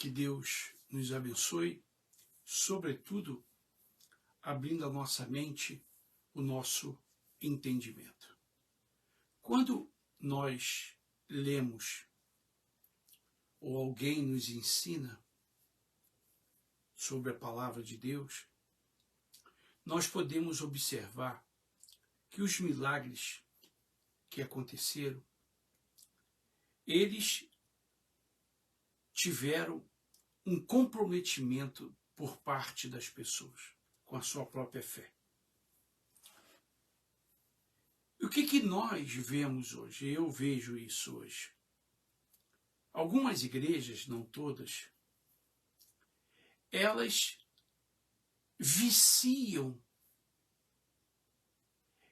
Que Deus nos abençoe, sobretudo abrindo a nossa mente, o nosso entendimento. Quando nós lemos ou alguém nos ensina sobre a palavra de Deus, nós podemos observar que os milagres que aconteceram, eles tiveram um comprometimento por parte das pessoas com a sua própria fé. E o que nós vemos hoje? Eu vejo isso hoje. Algumas igrejas, não todas, elas viciam,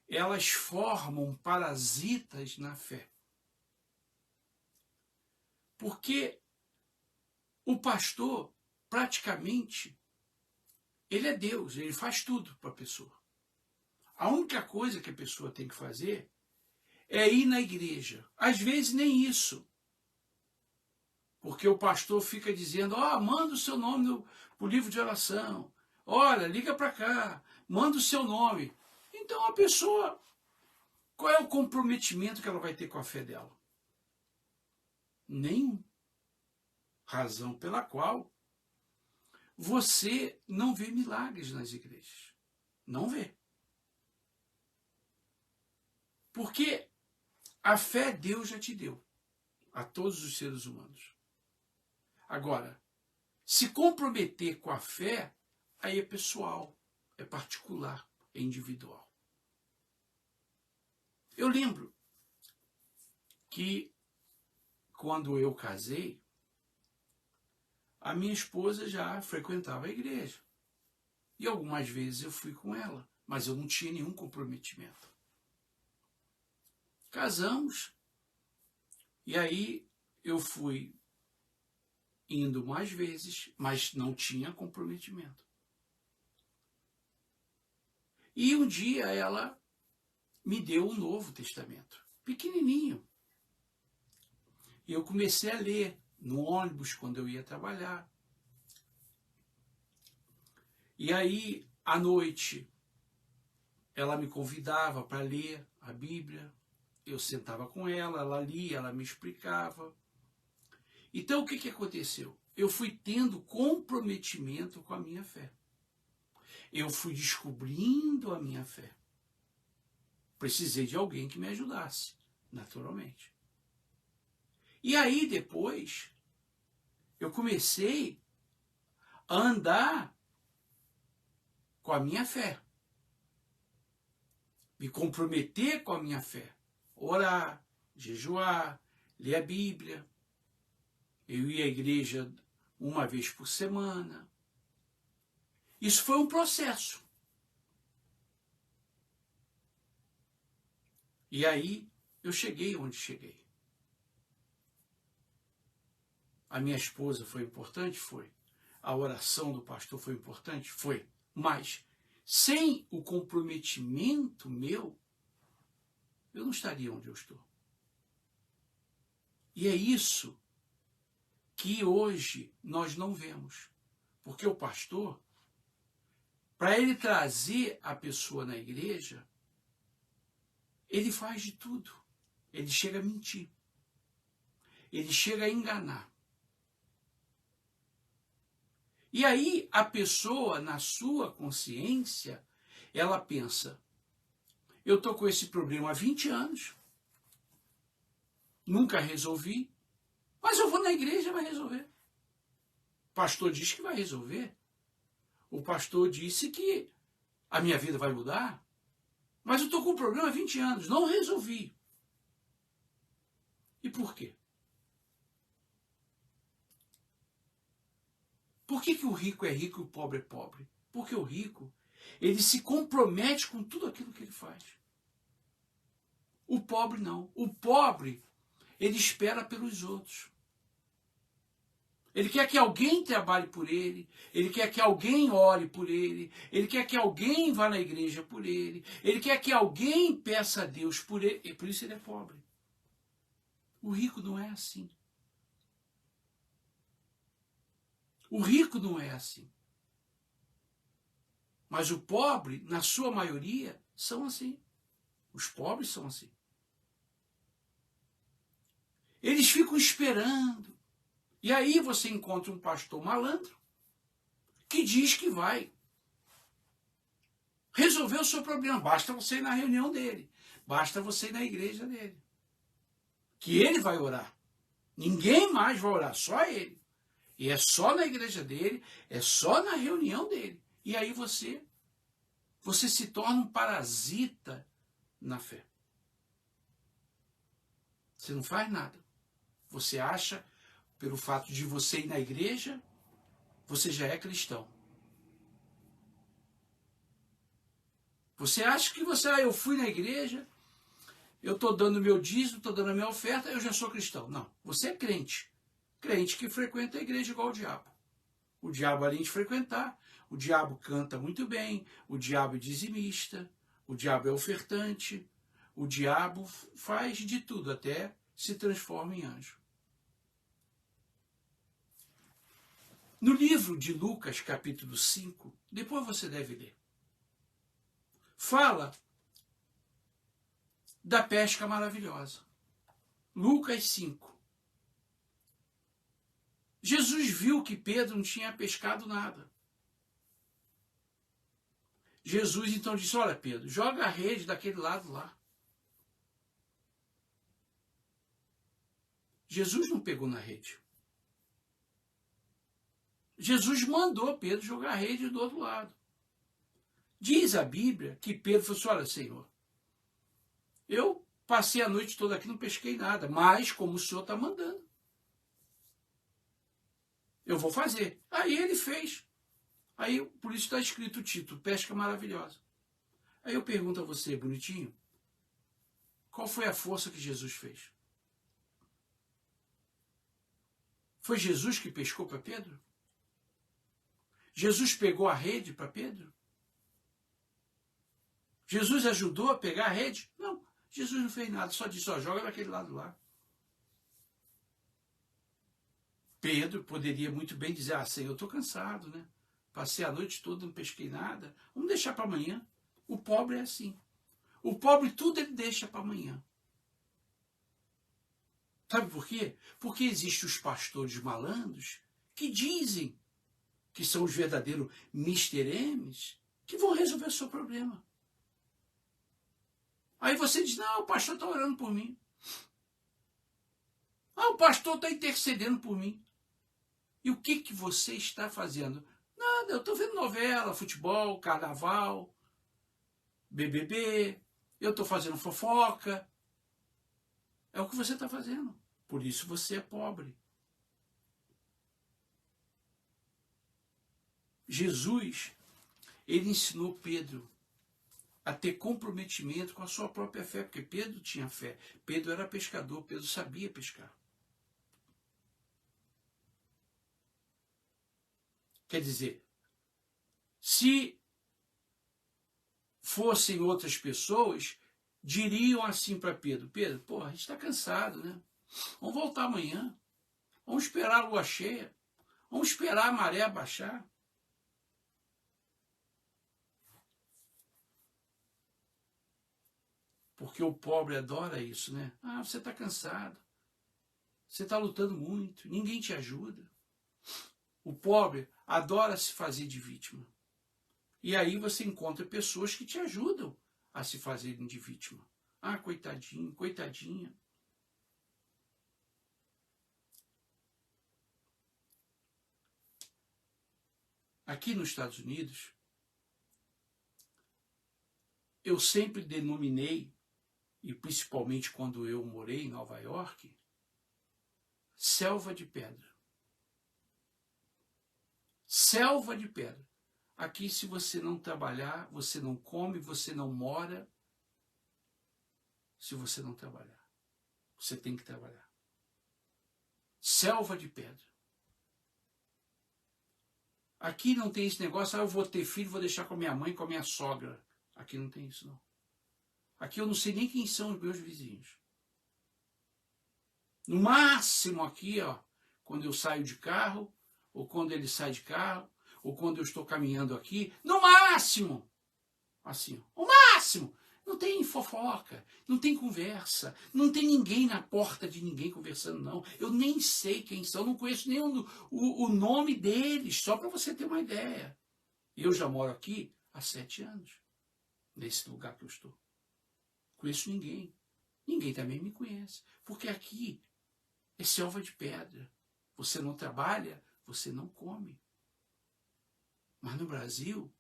elas formam parasitas na fé. Porque o pastor, praticamente, ele é Deus, ele faz tudo para a pessoa. A única coisa que a pessoa tem que fazer é ir na igreja. Às vezes nem isso. Porque o pastor fica dizendo, manda o seu nome para o livro de oração. Olha, liga para cá, manda o seu nome. Então a pessoa, qual é o comprometimento que ela vai ter com a fé dela? Nenhum. Razão pela qual você não vê milagres nas igrejas. Não vê. Porque a fé Deus já te deu a todos os seres humanos. Agora, se comprometer com a fé, aí é pessoal, é particular, é individual. Eu lembro que quando eu casei, a minha esposa já frequentava a igreja. E algumas vezes eu fui com ela, mas eu não tinha nenhum comprometimento. Casamos, e aí eu fui indo mais vezes, mas não tinha comprometimento. E um dia ela me deu um Novo Testamento, pequenininho. E eu comecei a ler no ônibus quando eu ia trabalhar. E aí, à noite, ela me convidava para ler a Bíblia. Eu sentava com ela, ela lia, ela me explicava. Então, o que aconteceu? Eu fui tendo comprometimento com a minha fé. Eu fui descobrindo a minha fé. Precisei de alguém que me ajudasse, naturalmente. E aí, depois, eu comecei a andar com a minha fé. Me comprometer com a minha fé. Orar, jejuar, ler a Bíblia. Eu ia à igreja uma vez por semana. Isso foi um processo. E aí eu cheguei onde cheguei. A minha esposa foi importante? Foi. A oração do pastor foi importante? Foi. Mas sem o comprometimento meu, eu não estaria onde eu estou. E é isso que hoje nós não vemos. Porque o pastor, para ele trazer a pessoa na igreja, ele faz de tudo. Ele chega a mentir. Ele chega a enganar. E aí a pessoa, na sua consciência, ela pensa, eu estou com esse problema há 20 anos, nunca resolvi, mas eu vou na igreja e vai resolver. O pastor diz que vai resolver. O pastor disse que a minha vida vai mudar, mas eu estou com o problema há 20 anos, não resolvi. E por quê? Por que o rico é rico e o pobre é pobre? Porque o rico, ele se compromete com tudo aquilo que ele faz. O pobre não. O pobre, ele espera pelos outros. Ele quer que alguém trabalhe por ele, ele quer que alguém ore por ele, ele quer que alguém vá na igreja por ele, ele quer que alguém peça a Deus por ele, e por isso ele é pobre. O rico não é assim. O rico não é assim. Mas o pobre, na sua maioria, são assim. Os pobres são assim. Eles ficam esperando. E aí você encontra um pastor malandro que diz que vai resolver o seu problema. Basta você ir na reunião dele. Basta você ir na igreja dele. Que ele vai orar. Ninguém mais vai orar, só ele. E é só na igreja dele, é só na reunião dele. E aí você se torna um parasita na fé. Você não faz nada. Você acha, pelo fato de você ir na igreja, você já é cristão. Você acha que eu fui na igreja, eu estou dando meu dízimo, estou dando a minha oferta, eu já sou cristão. Não, você é crente. Crente que frequenta a igreja igual o diabo. O diabo, além de frequentar, o diabo canta muito bem, o diabo é dizimista, o diabo é ofertante, o diabo faz de tudo, até se transforma em anjo. No livro de Lucas, capítulo 5, depois você deve ler, fala da pesca maravilhosa. Lucas 5. Jesus viu que Pedro não tinha pescado nada. Jesus então disse, olha Pedro, joga a rede daquele lado lá. Jesus não pegou na rede. Jesus mandou Pedro jogar a rede do outro lado. Diz a Bíblia que Pedro falou assim, olha Senhor, eu passei a noite toda aqui, não pesquei nada, mas como o Senhor está mandando, eu vou fazer. Aí ele fez. Aí, por isso está escrito o título, Pesca Maravilhosa. Aí eu pergunto a você, bonitinho, qual foi a força que Jesus fez? Foi Jesus que pescou para Pedro? Jesus pegou a rede para Pedro? Jesus ajudou a pegar a rede? Não, Jesus não fez nada, só disse, ó, joga daquele lado lá. Pedro poderia muito bem dizer, ah, Senhor, eu estou cansado, né? Passei a noite toda, não pesquei nada. Vamos deixar para amanhã. O pobre é assim. O pobre tudo ele deixa para amanhã. Sabe por quê? Porque existem os pastores malandros que dizem que são os verdadeiros Mr. M's que vão resolver o seu problema. Aí você diz, não, o pastor está orando por mim. Ah, o pastor está intercedendo por mim. E o que você está fazendo? Nada, eu estou vendo novela, futebol, carnaval, BBB, eu estou fazendo fofoca. É o que você está fazendo. Por isso você é pobre. Jesus, ele ensinou Pedro a ter comprometimento com a sua própria fé, porque Pedro tinha fé. Pedro era pescador, Pedro sabia pescar. Quer dizer, se fossem outras pessoas, diriam assim para Pedro, Pedro, porra, a gente está cansado, né? Vamos voltar amanhã. Vamos esperar a lua cheia. Vamos esperar a maré baixar. Porque o pobre adora isso, né? Ah, você está cansado. Você está lutando muito. Ninguém te ajuda. O pobre adora se fazer de vítima. E aí você encontra pessoas que te ajudam a se fazerem de vítima. Ah, coitadinho, coitadinha. Aqui nos Estados Unidos, eu sempre denominei, e principalmente quando eu morei em Nova York, selva de pedra. Selva de pedra. Aqui, se você não trabalhar, você não come, você não mora, se você não trabalhar. Você tem que trabalhar. Selva de pedra. Aqui não tem esse negócio, eu vou ter filho, vou deixar com a minha mãe, com a minha sogra. Aqui não tem isso, não. Aqui eu não sei nem quem são os meus vizinhos. No máximo aqui, ó, quando eu saio de carro, ou quando ele sai de carro, ou quando eu estou caminhando aqui, no máximo, assim, o máximo. Não tem fofoca, não tem conversa, não tem ninguém na porta de ninguém conversando, não. Eu nem sei quem são, não conheço nem o nome deles, só para você ter uma ideia. Eu já moro aqui há 7 anos, nesse lugar que eu estou. Conheço ninguém. Ninguém também me conhece, porque aqui é selva de pedra. Você não trabalha, você não come. Mas no Brasil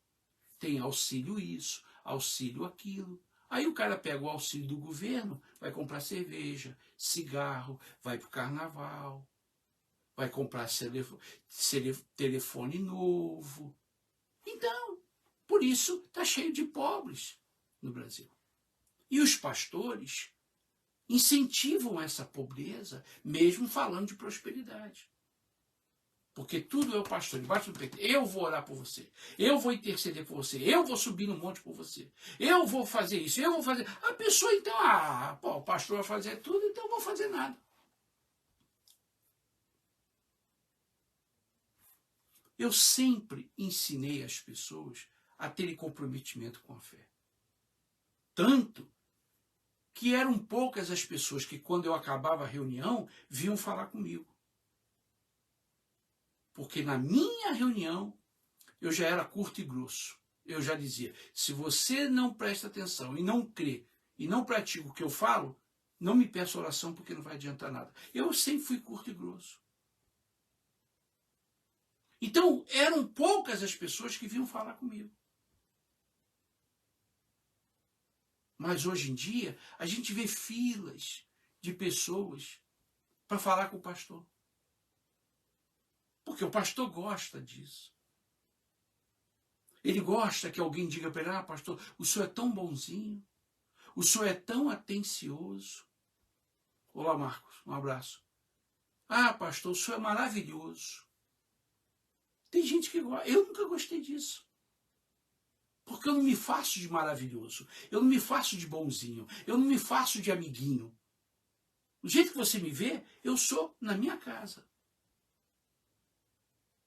tem auxílio isso, auxílio aquilo. Aí o cara pega o auxílio do governo, vai comprar cerveja, cigarro, vai para o carnaval, vai comprar telefone novo. Então, por isso está cheio de pobres no Brasil. E os pastores incentivam essa pobreza, mesmo falando de prosperidade. Porque tudo é o pastor, debaixo do peito. Eu vou orar por você. Eu vou interceder por você. Eu vou subir no monte por você. Eu vou fazer isso. Eu vou fazer. A pessoa, então, o pastor vai fazer tudo, então eu vou fazer nada. Eu sempre ensinei as pessoas a terem comprometimento com a fé. Tanto que eram poucas as pessoas que, quando eu acabava a reunião, vinham falar comigo. Porque na minha reunião, eu já era curto e grosso. Eu já dizia, se você não presta atenção e não crê, e não pratica o que eu falo, não me peça oração porque não vai adiantar nada. Eu sempre fui curto e grosso. Então, eram poucas as pessoas que vinham falar comigo. Mas hoje em dia, a gente vê filas de pessoas para falar com o pastor. Porque o pastor gosta disso. Ele gosta que alguém diga para ele, pastor, o senhor é tão bonzinho, o senhor é tão atencioso. Olá, Marcos, um abraço. Pastor, o senhor é maravilhoso. Tem gente que gosta. Eu nunca gostei disso. Porque eu não me faço de maravilhoso. Eu não me faço de bonzinho. Eu não me faço de amiguinho. Do jeito que você me vê, eu sou na minha casa.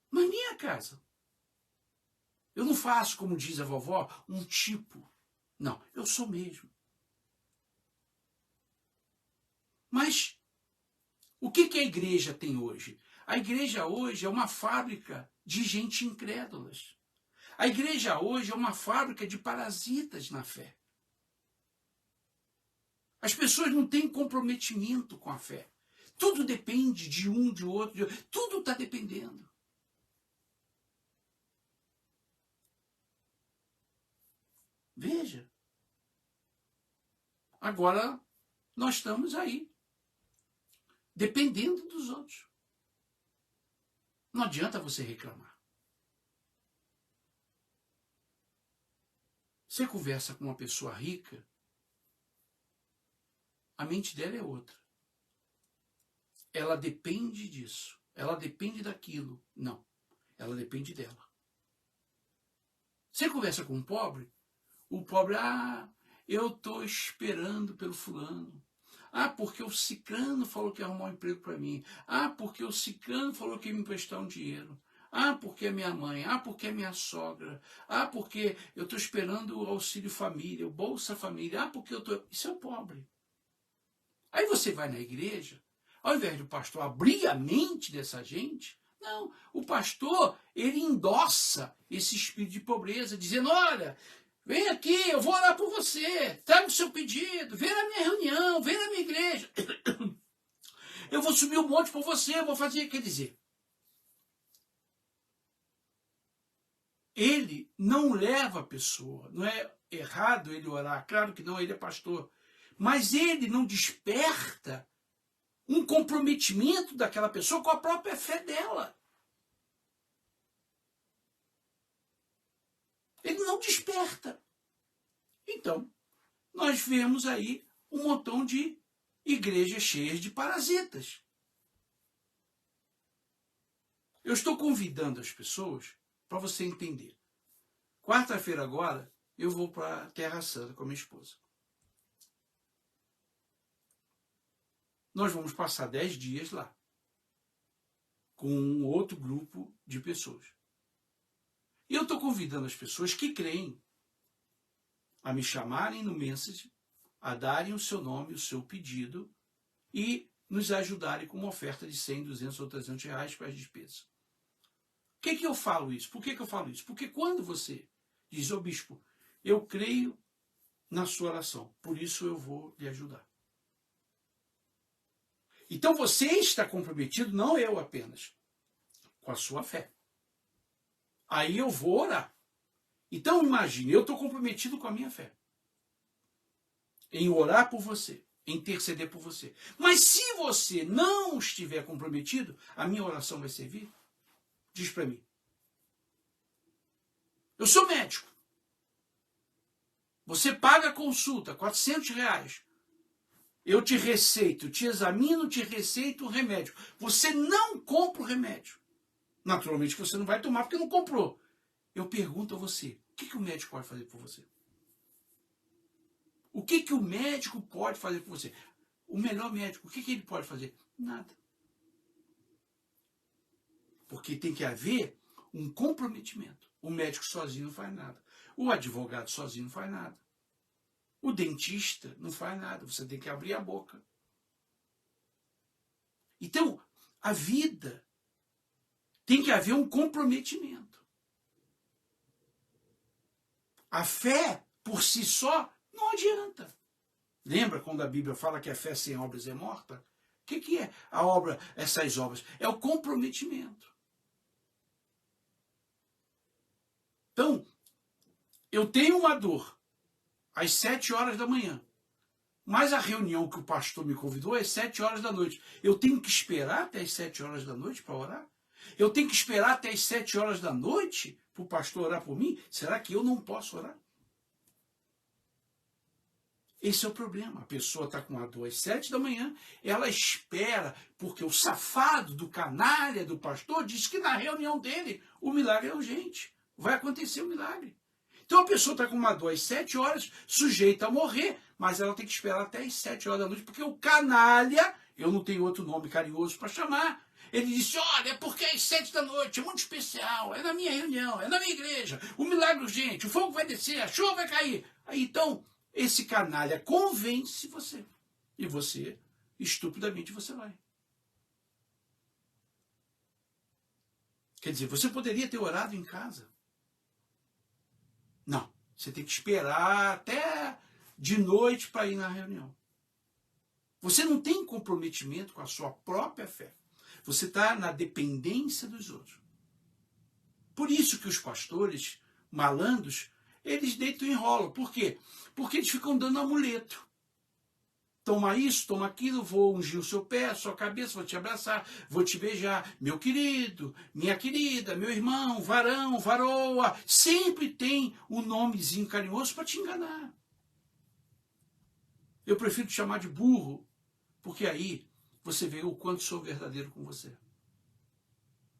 Na minha casa. Eu não faço, como diz a vovó, um tipo. Não, eu sou mesmo. Mas o que a igreja tem hoje? A igreja hoje é uma fábrica de gente incrédulas. A igreja hoje é uma fábrica de parasitas na fé. As pessoas não têm comprometimento com a fé. Tudo depende de um, de outro, tudo está dependendo. Veja. Agora nós estamos aí, dependendo dos outros. Não adianta você reclamar. Você conversa com uma pessoa rica, a mente dela é outra. Ela depende disso. Ela depende daquilo. Não. Ela depende dela. Você conversa com um pobre, o pobre, eu estou esperando pelo fulano. Porque o ciclano falou que ia arrumar um emprego para mim. Porque o ciclano falou que ia me emprestar um dinheiro. Porque é minha mãe. Porque é minha sogra. Porque eu estou esperando o auxílio família, o Bolsa Família. Porque eu estou... Isso é o pobre. Aí você vai na igreja, ao invés do pastor abrir a mente dessa gente, não, o pastor, ele endossa esse espírito de pobreza, dizendo, olha, vem aqui, eu vou orar por você, traga o seu pedido, vem na minha reunião, vem na minha igreja, eu vou subir um monte por você, eu vou fazer, quer dizer, ele não leva a pessoa, não é errado ele orar, claro que não, ele é pastor, mas ele não desperta um comprometimento daquela pessoa com a própria fé dela. Ele não desperta. Então, nós vemos aí um montão de igrejas cheias de parasitas. Eu estou convidando as pessoas para você entender. Quarta-feira agora, eu vou para a Terra Santa com a minha esposa. Nós vamos passar 10 dias lá. com um outro grupo de pessoas. E eu estou convidando as pessoas que creem a me chamarem no Message, a darem o seu nome, o seu pedido e nos ajudarem com uma oferta de 100, 200 ou 300 reais para as despesas. Por que eu falo isso? Por que eu falo isso? Porque quando você diz, ô bispo, eu creio na sua oração, por isso eu vou lhe ajudar. Então você está comprometido, não eu apenas, com a sua fé. Aí eu vou orar. Então imagine, eu estou comprometido com a minha fé. Em orar por você, em interceder por você. Mas se você não estiver comprometido, a minha oração vai servir? Diz para mim. Eu sou médico. Você paga a consulta, 400 reais. Eu te receito, te examino, te receito o remédio. Você não compra o remédio. Naturalmente você não vai tomar porque não comprou. Eu pergunto a você, o que o médico pode fazer por você? O que o médico pode fazer por você? O melhor médico, o que ele pode fazer? Nada. Porque tem que haver um comprometimento. O médico sozinho não faz nada. O advogado sozinho não faz nada. O dentista não faz nada. Você tem que abrir a boca. Então, a vida tem que haver um comprometimento. A fé, por si só, não adianta. Lembra quando a Bíblia fala que a fé sem obras é morta? O que é a obra, essas obras? É o comprometimento. Então, eu tenho uma dor às 7 horas da manhã, mas a reunião que o pastor me convidou é às 7 horas da noite. Eu tenho que esperar até às 7 horas da noite para orar? Eu tenho que esperar até às 7 horas da noite para o pastor orar por mim? Será que eu não posso orar? Esse é o problema. A pessoa está com uma dor às 7 da manhã, ela espera, porque o safado do canalha do pastor diz que na reunião dele o milagre é urgente. Vai acontecer o milagre. Então a pessoa está com uma dor às 7 horas, sujeita a morrer, mas ela tem que esperar até às 7 horas da noite, porque o canalha, eu não tenho outro nome carinhoso para chamar, ele disse, olha, é porque às 7 da noite, é muito especial, é na minha reunião, é na minha igreja, o milagre urgente, o fogo vai descer, a chuva vai cair. Aí então, esse canalha convence você. E você, estupidamente, você vai. Quer dizer, você poderia ter orado em casa. Não, você tem que esperar até de noite para ir na reunião. Você não tem comprometimento com a sua própria fé. Você está na dependência dos outros. Por isso que os pastores malandros, eles deitam e enrolam. Por quê? Porque eles ficam dando amuleto. Toma isso, toma aquilo, vou ungir o seu pé, a sua cabeça, vou te abraçar, vou te beijar. Meu querido, minha querida, meu irmão, varão, varoa, sempre tem um nomezinho carinhoso para te enganar. Eu prefiro te chamar de burro, porque aí você vê o quanto sou verdadeiro com você.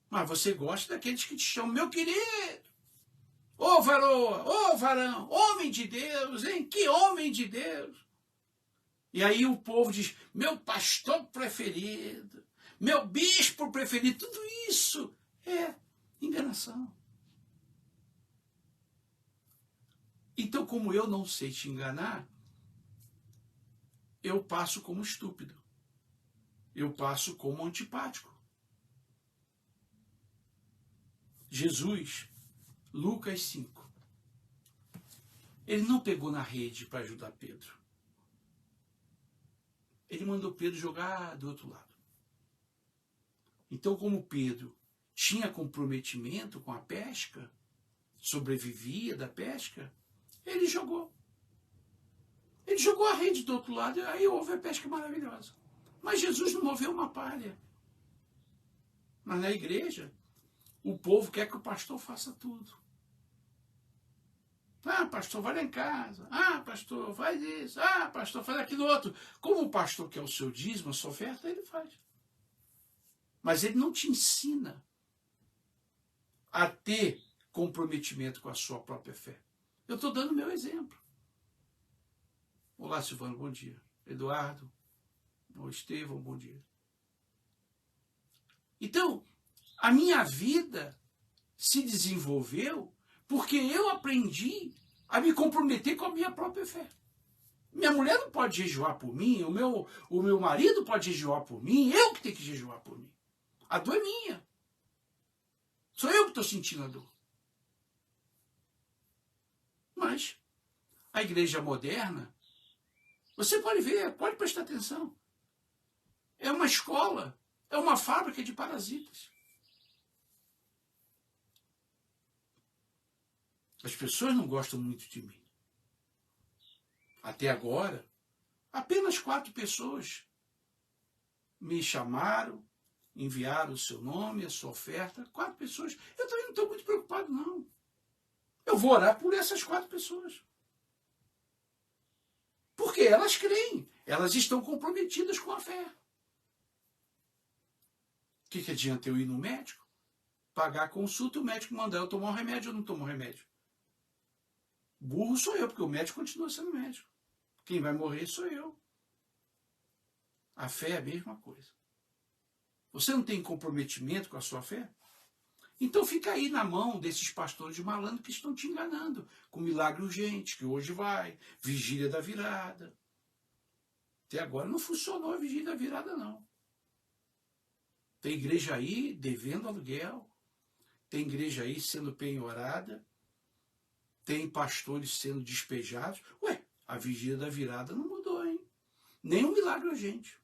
Mas você gosta daqueles que te chamam, meu querido, ô varoa, ô varão, homem de Deus, hein? Que homem de Deus! E aí o povo diz, meu pastor preferido, meu bispo preferido, tudo isso é enganação. Então, como eu não sei te enganar, eu passo como estúpido. Eu passo como antipático. Jesus, Lucas 5, ele não pegou na rede para ajudar Pedro. Ele mandou Pedro jogar do outro lado. Então, como Pedro tinha comprometimento com a pesca, sobrevivia da pesca, ele jogou. Ele jogou a rede do outro lado, e aí houve a pesca maravilhosa. Mas Jesus não moveu uma palha. Mas na igreja, o povo quer que o pastor faça tudo. Ah, pastor, vai lá em casa. Ah, pastor, faz isso. Ah, pastor, faz aquilo outro. Como o pastor quer o seu dízimo, a sua oferta, ele faz. Mas ele não te ensina a ter comprometimento com a sua própria fé. Eu estou dando meu exemplo. Olá, Silvano, bom dia. Eduardo, Estevão, bom dia. Então, A minha vida se desenvolveu porque eu aprendi a me comprometer com a minha própria fé. Minha mulher não pode jejuar por mim, o meu marido pode jejuar por mim, eu que tenho que jejuar por mim. A dor é minha. Sou eu que estou sentindo a dor. Mas a igreja moderna, você pode ver, pode prestar atenção, é uma escola, é uma fábrica de parasitas. As pessoas não gostam muito de mim. Até agora, apenas 4 pessoas me chamaram, enviaram o seu nome, a sua oferta. 4 pessoas. Eu também não estou muito preocupado, não. Eu vou orar por essas 4 pessoas. Porque elas creem, elas estão comprometidas com a fé. O que adianta eu ir no médico, pagar a consulta e o médico mandar eu tomar um remédio ou não tomar um remédio? Burro sou eu, porque o médico continua sendo médico. Quem vai morrer sou eu. A fé é a mesma coisa. Você não tem comprometimento com a sua fé? Então fica aí na mão desses pastores de malandro que estão te enganando. Com milagre urgente, que hoje vai, vigília da virada. Até agora não funcionou a vigília da virada, não. Tem igreja aí devendo aluguel. Tem igreja aí sendo penhorada. Tem pastores sendo despejados. Ué, a vigília da virada não mudou, hein? Nem um milagre urgente.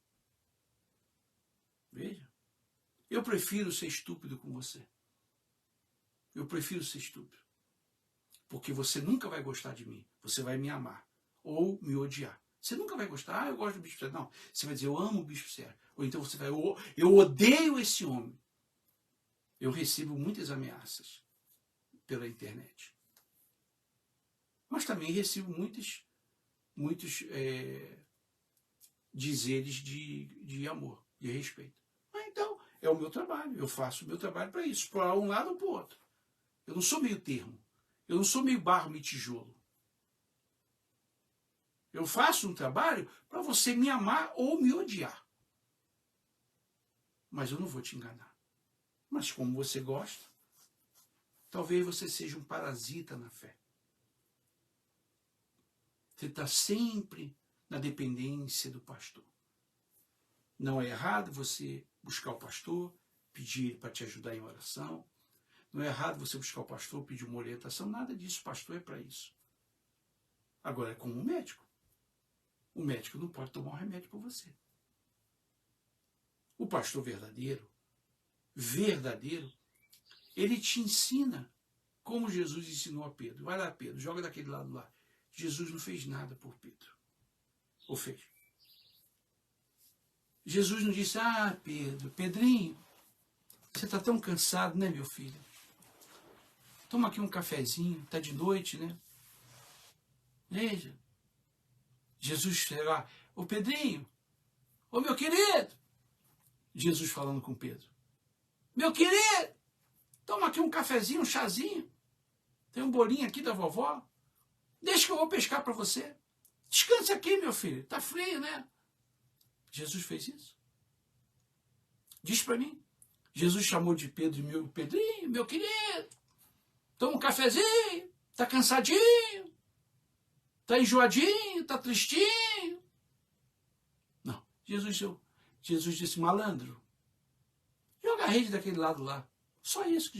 Veja. Eu prefiro ser estúpido com você. Eu prefiro ser estúpido. Porque você nunca vai gostar de mim. Você vai me amar. Ou me odiar. Você nunca vai gostar, eu gosto do Bispo Sérgio. Não, você vai dizer, eu amo o Bispo Sérgio. Ou então você vai, eu odeio esse homem. Eu recebo muitas ameaças pela internet. Mas também recebo muitos dizeres de amor, de respeito. Mas então, é o meu trabalho. Eu faço o meu trabalho para isso, para um lado ou para o outro. Eu não sou meio termo. Eu não sou meio barro, meio tijolo. Eu faço um trabalho para você me amar ou me odiar. Mas eu não vou te enganar. Mas como você gosta, talvez você seja um parasita na fé. Você está sempre na dependência do pastor. Não é errado você buscar o pastor, pedir ele para te ajudar em oração. Não é errado você buscar o pastor, pedir uma orientação. Nada disso, o pastor é para isso. Agora é como um médico. O médico não pode tomar um remédio por você. O pastor verdadeiro, ele te ensina como Jesus ensinou a Pedro. Vai lá, Pedro, joga daquele lado lá. Jesus não fez nada por Pedro. Ou fez? Jesus não disse, Pedrinho, você está tão cansado, né, meu filho? Toma aqui um cafezinho, está de noite, né? Veja. Jesus chega lá, ô Pedrinho, ô meu querido. Jesus falando com Pedro. Meu querido, toma aqui um cafezinho, um chazinho. Tem um bolinho aqui da vovó. Deixa que eu vou pescar para você. Descansa aqui, meu filho. Tá frio, né? Jesus fez isso. Diz para mim. Jesus chamou de Pedro e meu Pedrinho, meu querido. Toma um cafezinho. Tá cansadinho. Tá enjoadinho. Tá tristinho. Não. Jesus disse, malandro. Joga a rede daquele lado lá. Só isso que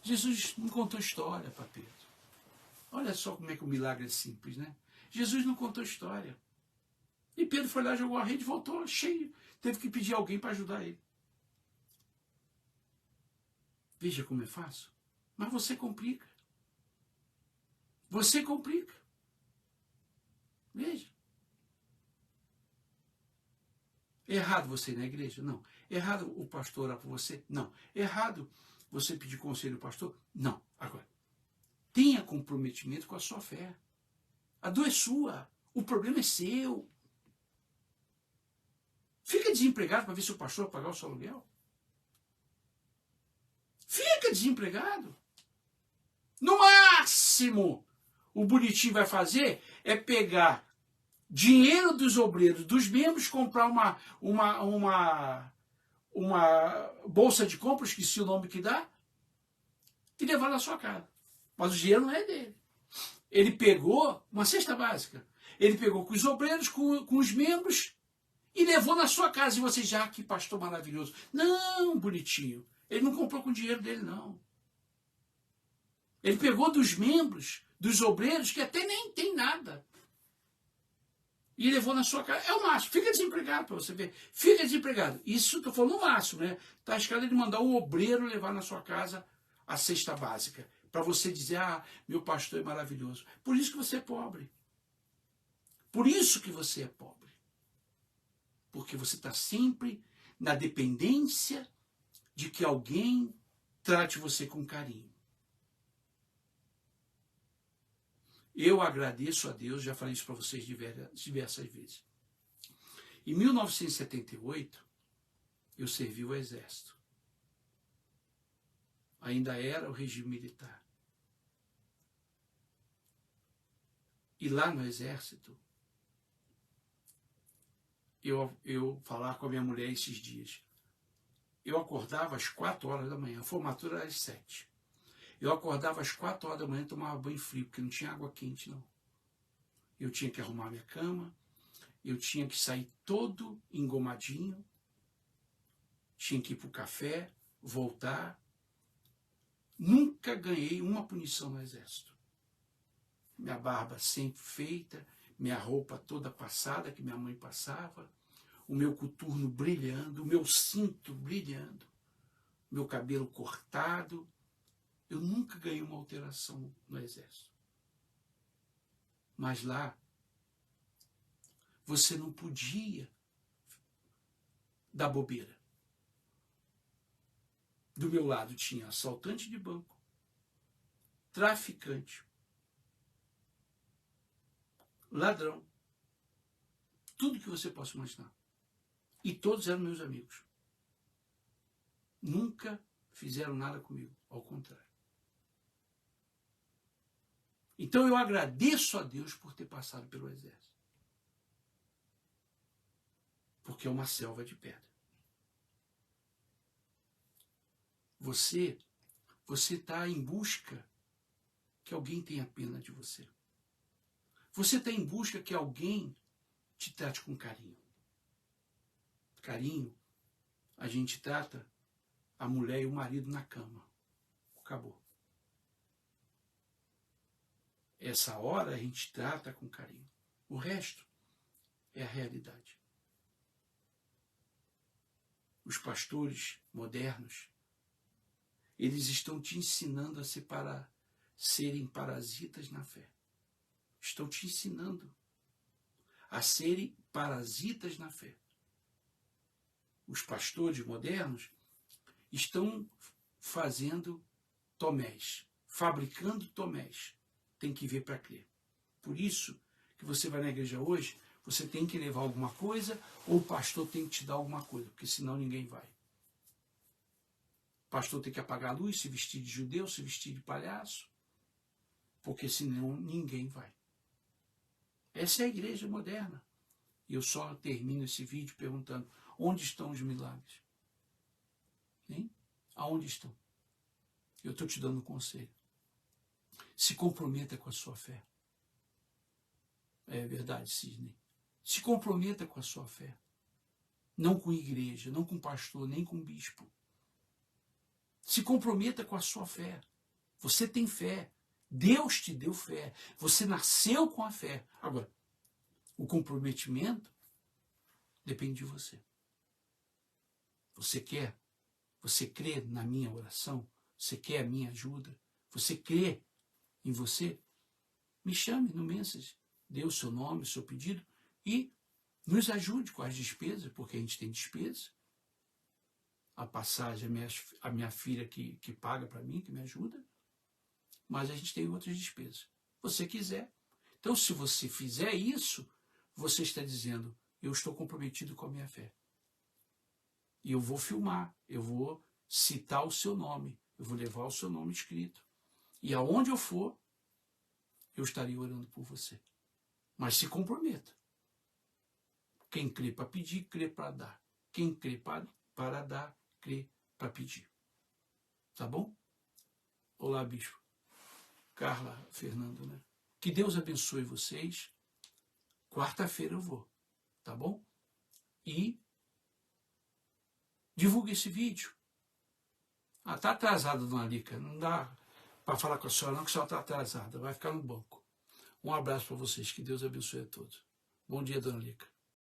Jesus não contou história para Pedro. Olha só como é que o milagre é simples, né? Jesus não contou história. E Pedro foi lá, jogou a rede, voltou cheio. Teve que pedir alguém para ajudar ele. Veja como é fácil. Mas você complica. Você complica. Veja. É errado você ir na igreja? Não. É errado o pastor orar por você? Não. É errado você pedir conselho ao pastor? Não. Agora, tenha comprometimento com a sua fé. A dor é sua. O problema é seu. Fica desempregado para ver se o pastor vai pagar o seu aluguel. Fica desempregado. No máximo, o bonitinho vai fazer é pegar dinheiro dos obreiros, dos membros, comprar uma bolsa de compra, esqueci o nome que dá, e levar na sua casa. Mas o dinheiro não é dele. Ele pegou uma cesta básica. Ele pegou com os obreiros, com os membros, e levou na sua casa. E você já, que pastor maravilhoso. Não, bonitinho. Ele não comprou com o dinheiro dele, não. Ele pegou dos membros, dos obreiros, que até nem tem nada. E levou na sua casa. É o máximo. Fica desempregado para você ver. Fica desempregado. Isso estou falando no máximo, né? Está a escala de mandar um obreiro levar na sua casa a cesta básica. Para você dizer, ah, meu pastor é maravilhoso. Por isso que você é pobre. Por isso que você é pobre. Porque você está sempre na dependência de que alguém trate você com carinho. Eu agradeço a Deus, já falei isso para vocês diversas vezes. Em 1978, eu servi o Exército. Ainda era o regime militar. E lá no Exército, eu falar com a minha mulher esses dias, eu acordava às 4 horas da manhã, a formatura era às 7. Eu acordava às 4 horas da manhã e tomava banho frio, porque não tinha água quente, não. Eu tinha que arrumar minha cama, eu tinha que sair todo engomadinho, tinha que ir para o café, voltar. Nunca ganhei uma punição no Exército. Minha barba sempre feita, minha roupa toda passada, que minha mãe passava, o meu coturno brilhando, o meu cinto brilhando, meu cabelo cortado. Eu nunca ganhei uma alteração no Exército. Mas lá, você não podia dar bobeira. Do meu lado tinha assaltante de banco, traficante, ladrão, tudo que você possa imaginar. E todos eram meus amigos. Nunca fizeram nada comigo, ao contrário. Então eu agradeço a Deus por ter passado pelo Exército. Porque é uma selva de pedra. Você está em busca que alguém tenha pena de você. Você está em busca que alguém te trate com carinho. Carinho, a gente trata a mulher e o marido na cama. Acabou. Essa hora a gente trata com carinho. O resto é a realidade. Os pastores modernos, eles estão te ensinando a serem parasitas na fé. Estão te ensinando a serem parasitas na fé. Os pastores modernos estão fazendo tomés, fabricando tomés. Tem que ver para crer. Por isso que você vai na igreja hoje, você tem que levar alguma coisa, ou o pastor tem que te dar alguma coisa, porque senão ninguém vai. O pastor tem que apagar a luz, se vestir de judeu, se vestir de palhaço, porque senão ninguém vai. Essa é a igreja moderna. E eu só termino esse vídeo perguntando, onde estão os milagres? Hein? Aonde estão? Eu estou te dando um conselho. Se comprometa com a sua fé. É verdade, Sidney. Se comprometa com a sua fé. Não com igreja, não com pastor, nem com bispo. Se comprometa com a sua fé. Você tem fé. Deus te deu fé. Você nasceu com a fé. Agora, o comprometimento depende de você. Você quer? Você crê na minha oração? Você quer a minha ajuda? Você crê em você? Me chame no Message. Dê o seu nome, o seu pedido e nos ajude com as despesas, porque a gente tem despesa. A passagem, a minha filha que paga para mim, que me ajuda. Mas a gente tem outras despesas. Se você quiser. Então, se você fizer isso, você está dizendo, eu estou comprometido com a minha fé. E eu vou filmar, eu vou citar o seu nome, eu vou levar o seu nome escrito. E aonde eu for, eu estarei orando por você. Mas se comprometa. Quem crê para pedir, crê para dar. Quem crê para para dar, crer, para pedir. Tá bom? Olá, bispo. Carla, Fernando, né? Que Deus abençoe vocês. Quarta-feira eu vou, tá bom? E divulgue esse vídeo. Ah, tá atrasada, dona Lica. Não dá para falar com a senhora não, que a senhora está atrasada. Vai ficar no banco. Um abraço para vocês. Que Deus abençoe a todos. Bom dia, dona Lica.